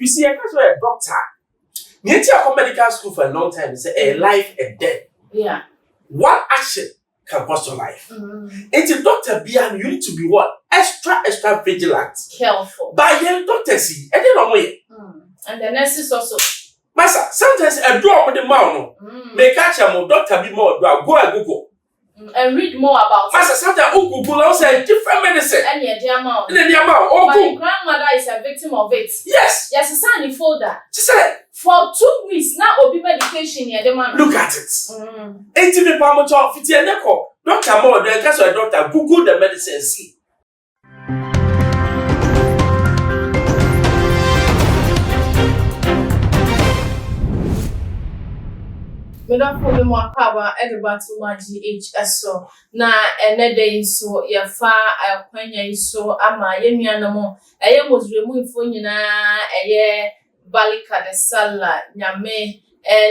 You see, I was a doctor. You take medical school for a long time. It's a life and death. Yeah. One action can cost your life. It's a doctor beyond you need to be what? Extra vigilant. Careful. By your doctor see, and then away. And the nurses also. Master, sometimes a draw with the mouth. Make catch a more doctor be more go and Google. And read more about Master, sometimes Google also different medicine. And the amount. And the amount. My grandmother is a victim of it. Yes. Yes, a sign folder. She said for 2 weeks now obi medication here the man. Look at it. 80 people are talk 50 and echo. Doctor more than case a doctor Google the medicine see. Medafo mo akaba edebatu ma GHS so na enede so ye fa akwanya so ama ye nuanamo eye mozremu info nyina eye balika de sala nyame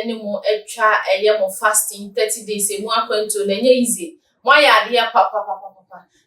ni mo etwa eye mo fasting 30 days e mu akwanto na nye easy mo ya ade papa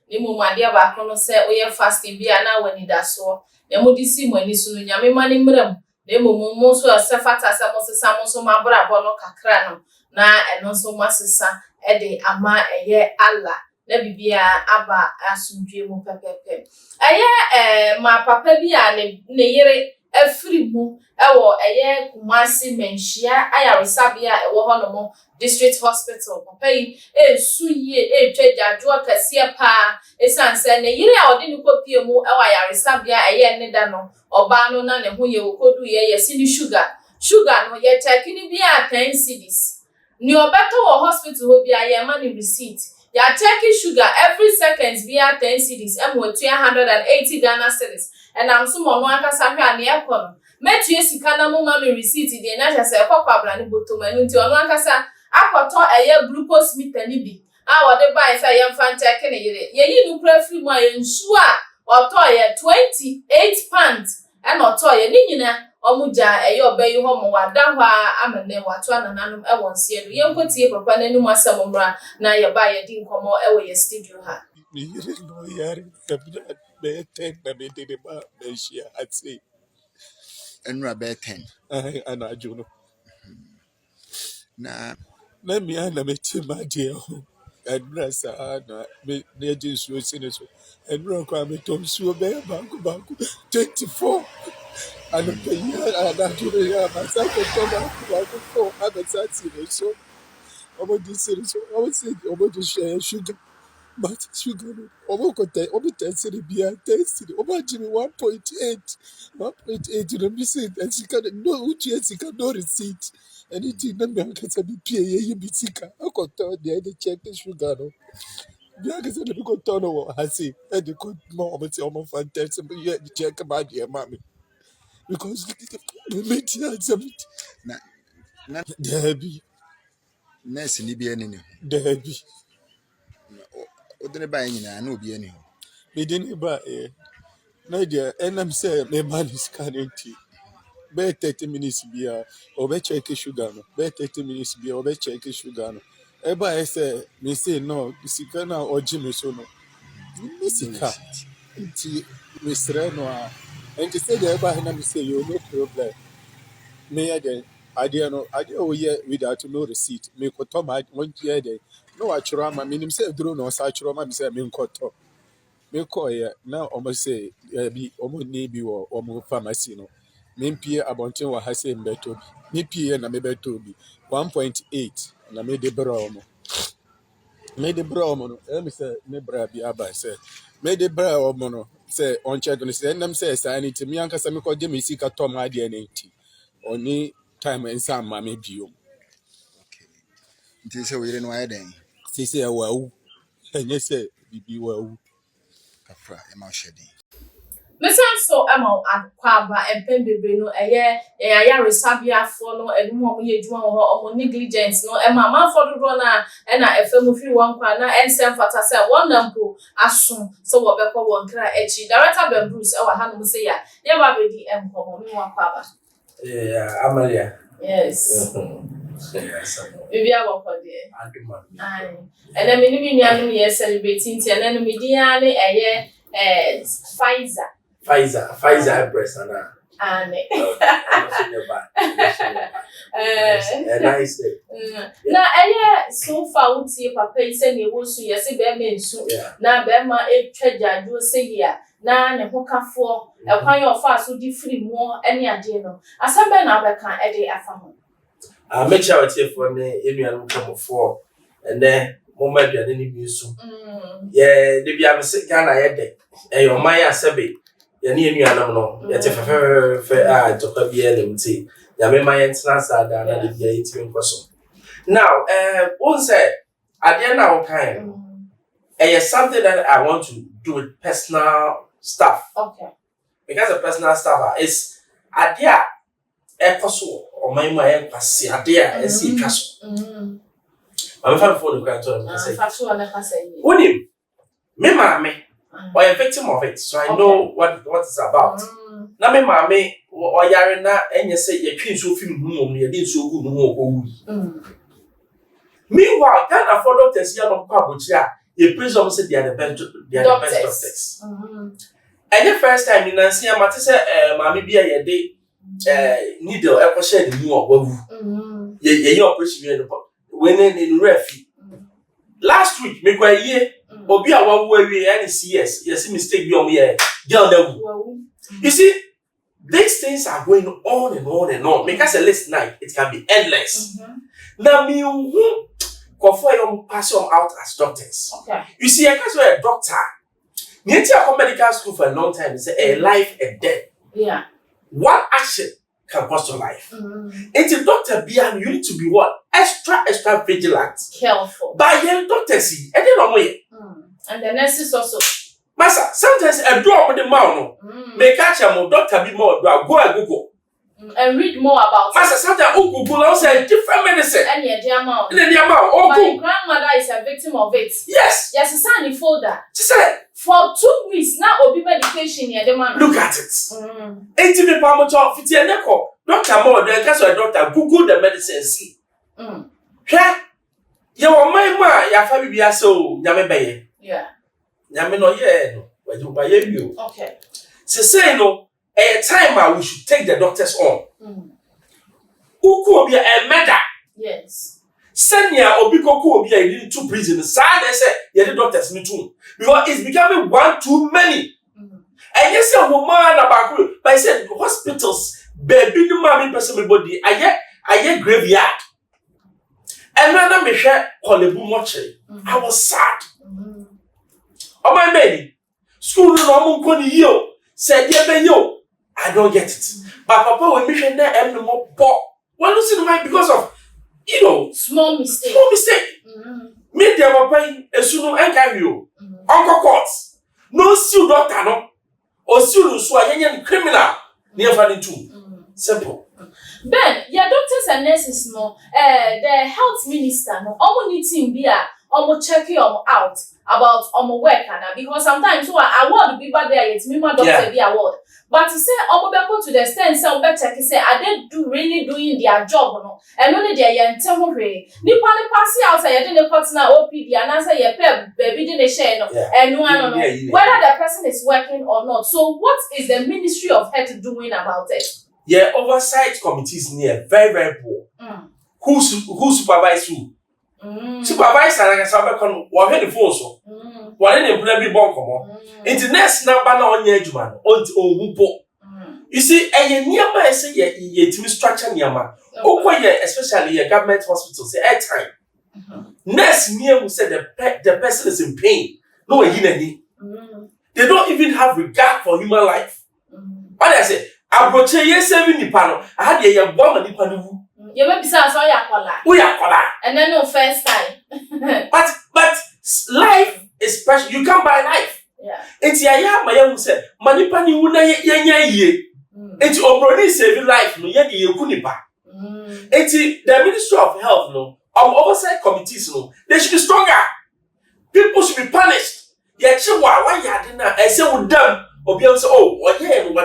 ni mo ade ba kono se oye fasting bia na wani da so e mo disi mo ani so nyame mani mram na mo so asefata asemo sesa mo so mabra bono kakra no na eno so masesa e de ama eye Allah na bibia aba asundwe mu pepepe eye ma papa bia ne yere afiri mu ewo eye Kumasi menhia ayaresabia ewo hono district hospital papa yi suye twajajo akase pa esanse ne yere a ode ni kopie mu ewo ayaresabia eye ne da no oba no na ne ho ye okodu ye sini sugar no ye check ni bia 10 cedis ni obeto wo hospital ho bia ye ma ni receipt ya check sugar every seconds bia 10 cedis emo 280 Ghana cedis and I'm so no akasa hwe ane ekon metue sika na mo ma me receipt de na hye se kwabra ni botomanu nti ono akasa akoto eye glucose meter ni bi a wode buy say ye mfa check ne yire ye yi nu pra free mu aye nsu a oto ye 28 pounds and oto ye ni nyina omuja eye obayi ho mo wada hwa amene wato anananum e wonse elu ye nkotie papa nanum asamomra na ye ba ye di nkomo e we ye studio ha yire no yare kabla be 10 na be de ba be shia ati enra be 10 ana juno na mi ana meti madie ho enra sa na me ne jinsu siniso enra kwa me tom suo be banku 24 and the year that you have a second for other side so about this series I would say about to share sugar but sugar over 10 be a tasty over Jimmy 1.8 you know missing and she can no she can no receipt anything that me can be pay you be sicker I got tell the check the sugar no because the people turn over I see and they could more about your fantastic you check about your mommy because the materials of it na Debbie nurse ni bi eni ni Debbie odene ba nyina na obi eni ho me didn't buy no dear and I'm saying my man is scanning tea be 30 minutes bia or be check sugar no be 30 minutes bia or be check sugar no eba I say me say no sika na oji me so no me sika nti me sre no a and to say the eba na me say you no problem me again I yeah without no receipt. Me koto my 1 year day. No achura ma minim say duro no sa achura ma me say me koto. Me ko yeah now almost say be omo ni bi wo omo pharmacy no. Me pie abonten wa ha say mbeto bi. Me pie na me beto bi 1.8 na me de bra omo. Me de bra omo no. Me say me bra bi aba say me de bra omo no say on check no say ndam say sanity me anka say me ko je me sika to ma de na nti. Oni time and some mammy view. nti se we no aye den Say, well, and yes, be well. kafra e ma hwede Mesan so ema akwaba empembebre no eye ya resabia fo no enum omo ye djuma ho omo negligence no ema manfo dodo na na efemu firi wankwa na ensem fata se wonampo aso so wo bekọ wonkra echi director Ben Bruce ewa hanu se ya ye ba be di empomo mi wakwaba Amalia. yes Yes. bibia wo ko de Aduma. ai ene mi ni nuanu ye celebrating ti ene no mi dia ne eye Pfizer Pfizer breast na. Ane. Nice. Na eye so far utie papa yi se ne wo so ye se be me nsu na be ma etwa jadwo se hia na ne hokafo ekwan ye ofa so di free mo ene ade no asambe na abeka ede afa ho make sure we for ne enuanu kamofo ene mo ma aduane ni bi nsu ye de bia me se Ghana ye de e yo man ya sebe ye ne enuanam no ye te fe to ka bia lemti ya me man yentina sada na de bia yiti nkoso now one say at the end of time something that I want to do with personal stuff. Okay. Because the personal stuff is idea ekoso o my kwase idea esi twaso. I'm fan for the grandchild I say. Factual na say. Unim me mama or a victim of it, so I know what it's about. Na me mama or yare na enye say ye twin so film hu mo ye dey so hu no wu. Meanwhile, can't afford doctors here on Pabuchia. You presume say they are the best doctors. And the first time in Nancy, I might say, Mammy be a day needle, ever shed the new or ye operation when in refi. Last week, make a year, or be a 1 way any CS, yes, mistake beyond me, girl. You see, these things are going on and on and on. Make us a list night, it can be endless. Now, me, who pass them out as doctors. Okay. You see, I can't say a doctor. You come medical school for a long time. It's a life and death. Yeah. One action can cost your life. It's a doctor beyond you need to be what? Extra vigilant. Careful. By your doctor see, and then way. And the nurses also. Master, sometimes a draw with the mouth. May catch a more doctor be more go and Google. And read more about Master, sometimes Google also different medicine. And the amount. And the amount. My grandmother is a victim of it. Yes. Yes, it's a folder. She said, for 2 weeks now, Obi medication here, the man. Look at it. 80 people are talking 50 and echo. Doctor more than case a doctor Google the medicine see. Yeah. You are my ma, ya family be so nyame beye. Yeah. Nyame no ye no. We do buy you. Okay. Say no, a time we should take the doctors on. Uku obi a murder. Yes. Senya obi koku obi a need to prison. Say they say ye the doctors me too. Because it's becoming one too many. And yes, a woman about but I said hospitals, baby no mommy person body. I graveyard. And when I share Kolebu Moche, I was sad. Oh my baby, school no more yo. Said yo, I don't get it. But Papa when me share there no more poor. Well, listen why because of small mistake. Small mistake. Me dear Papa, esuno enka you. Uncle courts. No sue doctor no. Or sue so a criminal. Near funny too. Simple. Ben, your doctors and nurses no, the health minister no, need to be check you out about work because sometimes so award be bad there yet me doctor be award. But to say go to the extent say check say are they really doing their job no and only their yente ho hwe ni pass out say dey report na OPD and answer your pay baby dey share no and no whether the person is working or not. So what is the Ministry of Health doing about it? Yeah, oversight committees near very, very poor. Who supervise who? Supervisor like I said, what the phone so? What any play be bon come? It's next number na on your man on you see, and nearby say ye team structure nearby. Especially a government hospital say air time. Next near who said the person is in pain. No, they don't even have regard for human life. What I say? Abroche ye 70 pano. I had ye bomb nipa no. You may be so yakola. We yakola. And then no first time. but life is precious. You can't buy life. Yeah. It's ya my who said, Manipa ni una ye. It's obroni save life no ye kunipa. It's the Ministry of Health no. Oversight committees no. They should be stronger. People should be punished. Ye chiwa why ya dina I say with them. Obi say oh with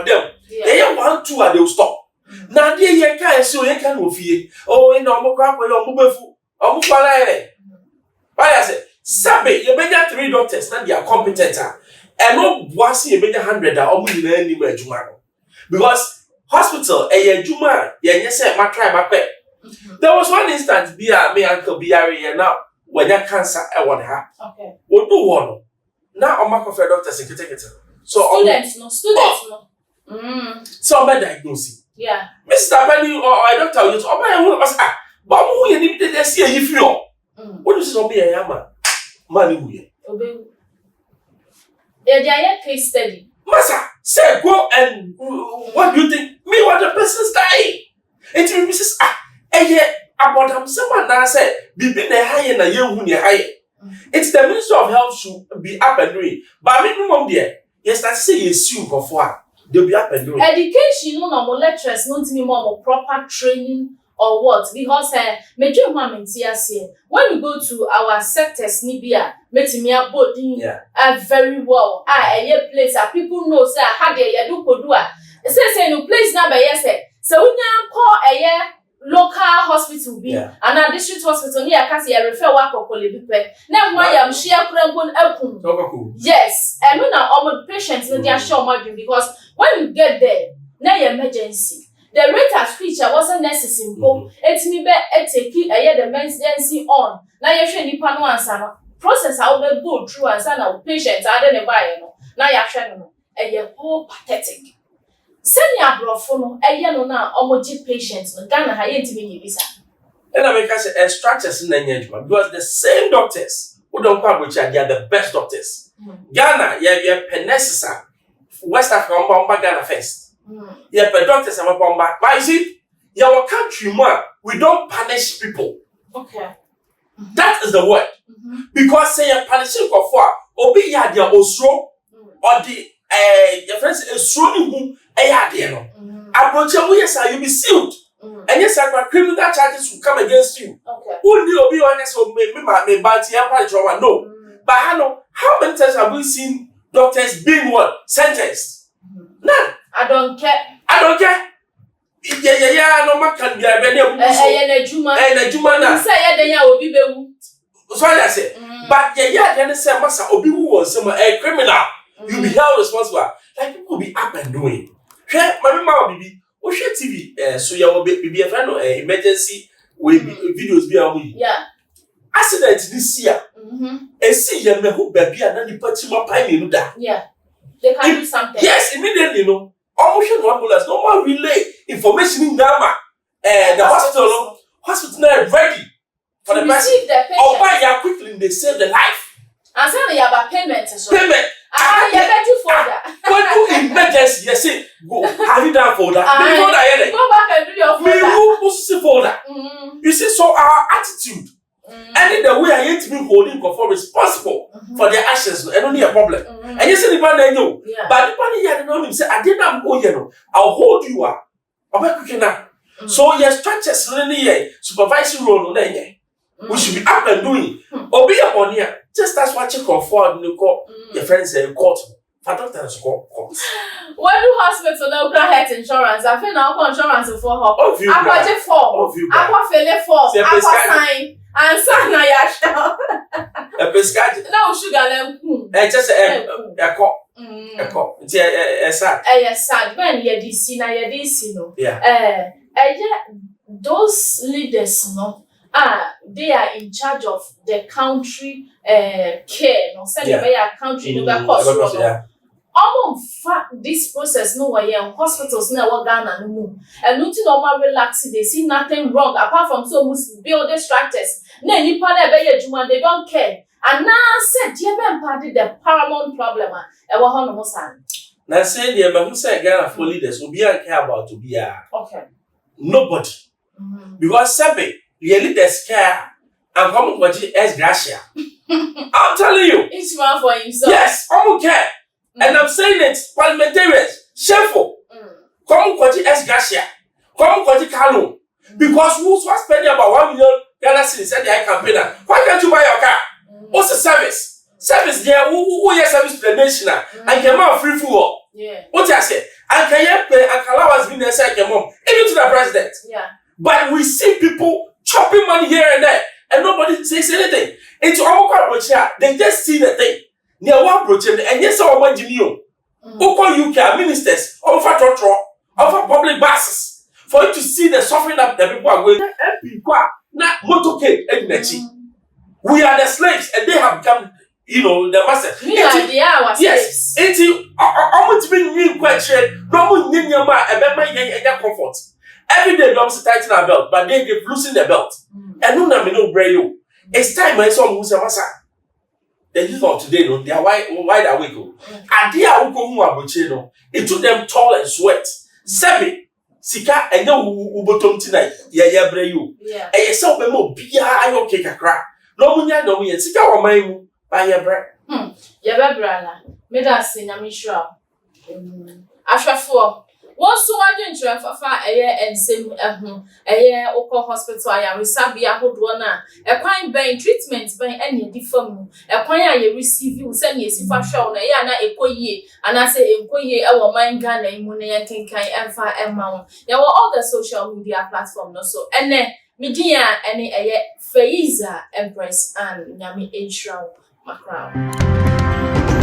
them. They 1 2 and they'll stop. Now they ye can so ye can no fie. Oh in no crap we on bubefu. Omo kwala why I say sabe you better 3 doctors na they are competent and no boasi you better 100 omo ni na ni ma adwuma. Because hospital juma ye say ma try ma pe. There was one instance me uncle Biari now when you cancer I want her. Okay. We do one. Now on my doctors in take it. So students no. So my diagnosis. Yeah. Mr. Benny or I doctor you to my who was but who you need to see if you. What is so be a yama? Money we. Obey. Yeah, case study. Massa, say go and what do you think? Me what the person's dying. It will be says about them someone now say be the higher na ye hu ne higher. It's the Ministry of Health should be up and doing. But me no there. Yes, that say you sue for they'll be up and doing. Education no more lecturers no to me more proper training or what because major women when you go to our sectors nibia metimia body very well a place that people know say how they do kodua say no place na be yes so we can call a local hospital be and a district hospital near kasi refer wa kokole bipe na mo ya mhia kurambon apun yes and when our patients no dey sure margin because when you get there na emergency the rate at which I wasn't necessary. It's me be take the emergency on. Now you should nipa no answer process I will go through and say na patients are dey buy no. Now you should no. Whole pathetic. Send your brofo no no na omoji patients no Ghana ha yentimi ye bisa. And I make say structures in Nigeria because the same doctors who don't come which are the best doctors. Ghana you necessary. West Africa Ghana first. Yeah, but doctors are back. But you see, our country, man, we don't punish people. Okay. That is the word. Because say you're punishing for obi ya dia osro or the your friends is showing who there no. Approach you yes you be sued. And yes, criminal charges will come against you. Okay. Who knew obi honest so me but you no. But how many times have we seen doctors being what? Sentenced? None. I don't care. Yeah, no man can be a better. Na juma na. Say then ya obi bewu. So I say, but then say massa obi who was some a criminal. You be held responsible. Like people be up and doing. My mama bibi, o share TV so ya will be a friend of emergency with videos be on. Yeah. Accident this year. And see ya me who baby and then the party my pine that. Yeah. They can do something. Yes, immediately no. Almost no ambulance, no more relay information in Ghana. The hospital now ready for the person. Or buy ya quickly, they save the life. And say they have a payment. Payment. You bet you for that. When you emergency, you say, go, have you done for that? Go back and do your for that. You see, so our attitude, and the way I hate to be holding for responsible for their actions, and only a problem. And you say the man I know, but the man here know him say, I did not go here. I'll hold you up. I'll make you now. So your structures really supervisory role we should be up and doing. Obi upon here, just as what you call for the court. Your friends say court. For doctors court. When do hospital now grant health insurance? I feel now insurance for her. I budget for. I feel for. I sign. And son na ya show. A pescage. No sugar them. Just a cop. A cop. It's sad. When you DC na you DC no. Yeah. Those leaders no. They are in charge of the country care. No, send them a country no be cost. This process no way hospitals na what Ghana no move. And nothing normal relaxing, they see nothing wrong apart from so much build structures. Na nipa na be adwuma they don't care. And now said the be the paramount problem e wo ho no mo san. Na say the who say Ghana for leaders will be care about to be okay. Nobody. Because sabe your leaders care and come with S gracia. I'm telling you. Each man for himself. Yes, I don't care. And I'm saying it, parliamentarians, shameful. Come Kwaji S. Garcia, come Kwaji Kalu. Because who's spending about 1 million Ghana cedis said the campaign. Why can't you buy your car? What's the service? Service there, who your service to the nation and came out free for. Yeah. What I say? And can you pay and Kalawa has been there, say, mom, even to the president. Yeah. But we see people chopping money here and there, and nobody says anything. It's all about they just see the thing. Near one project, and yes, our engineer. Oko UK ministers, over Trotro, offer public buses for you to see the suffering that the people are going. People not motorcade energy. We are the slaves, and they have become, the masters. Yes, almost being new question. No one comfort. Every day, they tighten our belt, but they get loosen the belt. And no braille. It's time when someone who's a massa. The youth of today, they are wide awake. And they are who it took them toil and sweat. Seven, Sika, and no bottom tonight. Yeah, braille. And you saw them more beer, I okay, a crack. No one, Sika or my by your breath. Yababrala, made us in a mishra. Asha for. Once so I didn't for a year and same a year Oko Hospital, I am Sabia Hodwana, a quine by treatment by any deform, a quine you receive you send ye si for show, a yana a koye, and I say a koye, our mind gun, and money and kinkai and fire and mount. There were all the social media platforms, no so, and then media any a year Faiza Empress and Yami H. Macron.